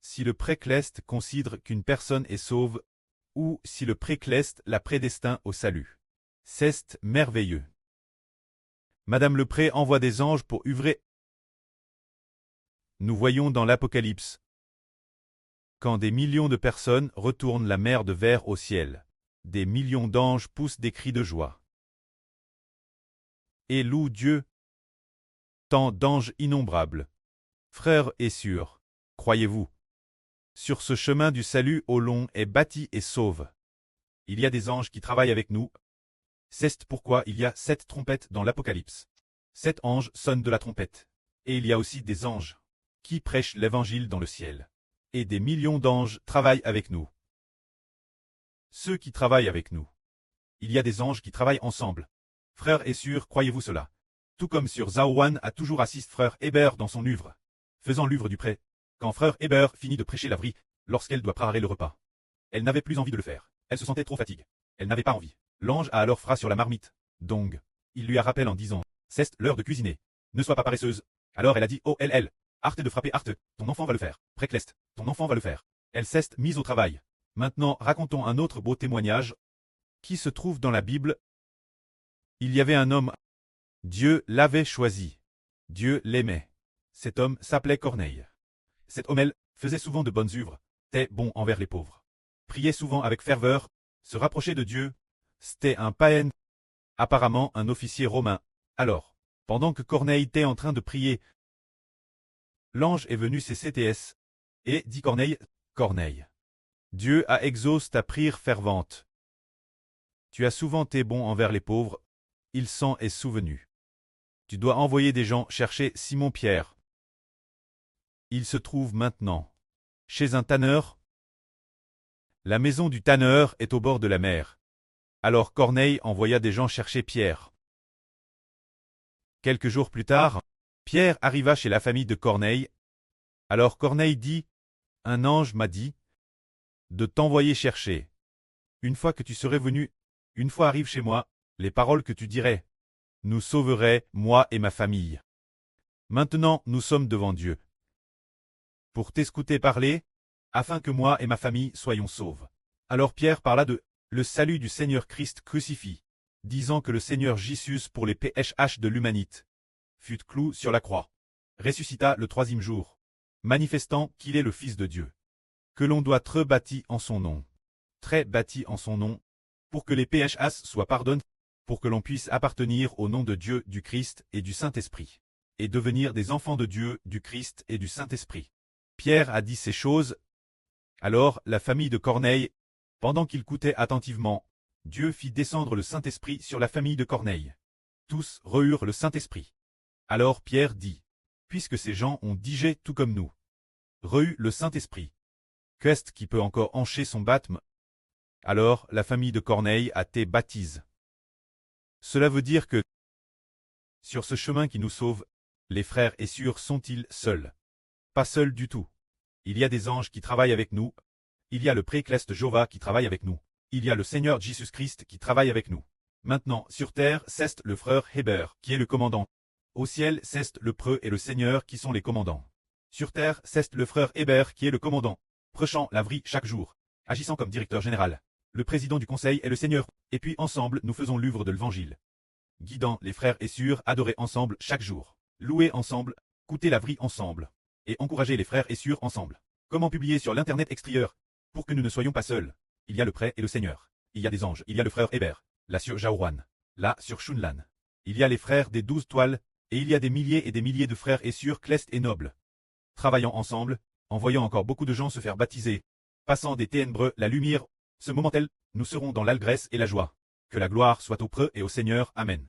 Si le précleste considère qu'une personne est sauve, ou si le précleste la prédestine au salut. C'est merveilleux. Madame Lepré envoie des anges pour œuvrer. Nous voyons dans l'Apocalypse, quand des millions de personnes retournent la mer de verre au ciel, des millions d'anges poussent des cris de joie. Et louent Dieu, tant d'anges innombrables. Frères et sœurs, croyez-vous, sur ce chemin du salut au long est bâti et sauve. Il y a des anges qui travaillent avec nous. C'est pourquoi il y a 7 trompettes dans l'Apocalypse. 7 anges sonnent de la trompette. Et il y a aussi des anges qui prêchent l'évangile dans le ciel. Et des millions d'anges travaillent avec nous. Ceux qui travaillent avec nous. Il y a des anges qui travaillent ensemble. Frères et sœurs, croyez-vous cela? Tout comme sur Zaowan a toujours assisté frère Hébert dans son œuvre, faisant l'œuvre du prêt. Quand frère Hébert finit de prêcher la vraie, lorsqu'elle doit préparer le repas. Elle n'avait plus envie de le faire. Elle se sentait trop fatiguée. Elle n'avait pas envie. L'ange a alors frappé sur la marmite. Donc, il lui a rappelé en disant, c'est l'heure de cuisiner. Ne sois pas paresseuse. Alors elle a dit, oh elle, arte de frapper arte, ton enfant va le faire. Précleste, ton enfant va le faire. Elle s'est mise au travail. Maintenant, racontons un autre beau témoignage qui se trouve dans la Bible. Il y avait un homme. Dieu l'avait choisi. Dieu l'aimait. Cet homme s'appelait Corneille. Cet homme faisait souvent de bonnes œuvres, était bon envers les pauvres, priait souvent avec ferveur, se rapprochait de Dieu. C'était un païen, apparemment un officier romain. Alors, pendant que Corneille était en train de prier, l'ange est venu CCTS et dit Corneille, Corneille, Dieu a exaucé ta prière fervente. Tu as souvent été bon envers les pauvres, il s'en est souvenu. Tu dois envoyer des gens chercher Simon-Pierre. Il se trouve maintenant chez un tanneur. La maison du tanneur est au bord de la mer. Alors Corneille envoya des gens chercher Pierre. Quelques jours plus tard, Pierre arriva chez la famille de Corneille. Alors Corneille dit, « Un ange m'a dit de t'envoyer chercher. Une fois que tu serais venu, une fois arrive chez moi, les paroles que tu dirais nous sauveraient, moi et ma famille. Maintenant nous sommes devant Dieu. Pour t'écouter parler, afin que moi et ma famille soyons sauves. » Alors Pierre parla de le salut du Seigneur Christ crucifié, disant que le Seigneur Jésus pour les PHH de l'humanité fut cloué sur la croix, ressuscita le 3e jour, manifestant qu'il est le Fils de Dieu, que l'on doit être bâti en son nom, très bâti en son nom, pour que les PHS soient pardonnés, pour que l'on puisse appartenir au nom de Dieu, du Christ et du Saint-Esprit, et devenir des enfants de Dieu, du Christ et du Saint-Esprit. Pierre a dit ces choses. Alors la famille de Corneille, pendant qu'ils écoutaient attentivement, Dieu fit descendre le Saint-Esprit sur la famille de Corneille. Tous reçurent le Saint-Esprit. Alors Pierre dit, puisque ces gens ont digé tout comme nous, reçu le Saint-Esprit, qu'est-ce qui peut encore encher son baptême? Alors la famille de Corneille a été baptisée. Cela veut dire que, sur ce chemin qui nous sauve, les frères et sœurs sont-ils seuls? Pas seuls du tout. Il y a des anges qui travaillent avec nous. Il y a le précleste Jéhovah qui travaille avec nous. Il y a le Seigneur Jésus-Christ qui travaille avec nous. Maintenant, sur terre, c'est le frère Hébert qui est le commandant. Au ciel, c'est le preux et le Seigneur qui sont les commandants. Sur terre, c'est le frère Hébert qui est le commandant, prêchant la vraie chaque jour, agissant comme directeur général. Le président du conseil est le Seigneur, et puis ensemble nous faisons l'œuvre de l'Évangile. Guidant les frères et sœurs, adorer ensemble chaque jour, louer ensemble, écouter la vraie ensemble, et encourager les frères et sœurs ensemble. Comment publier sur l'internet extérieur? Pour que nous ne soyons pas seuls. Il y a le prêtre et le Seigneur. Il y a des anges. Il y a le frère Hébert. Là sur Jaouran. Là sur Shunlan. Il y a les frères des 12 toiles. Et il y a des milliers et des milliers de frères et sœurs clestes et nobles. Travaillant ensemble, en voyant encore beaucoup de gens se faire baptiser. Passant des ténèbres la lumière. Ce moment-tel, nous serons dans l'allégresse et la joie. Que la gloire soit au preux et au Seigneur. Amen.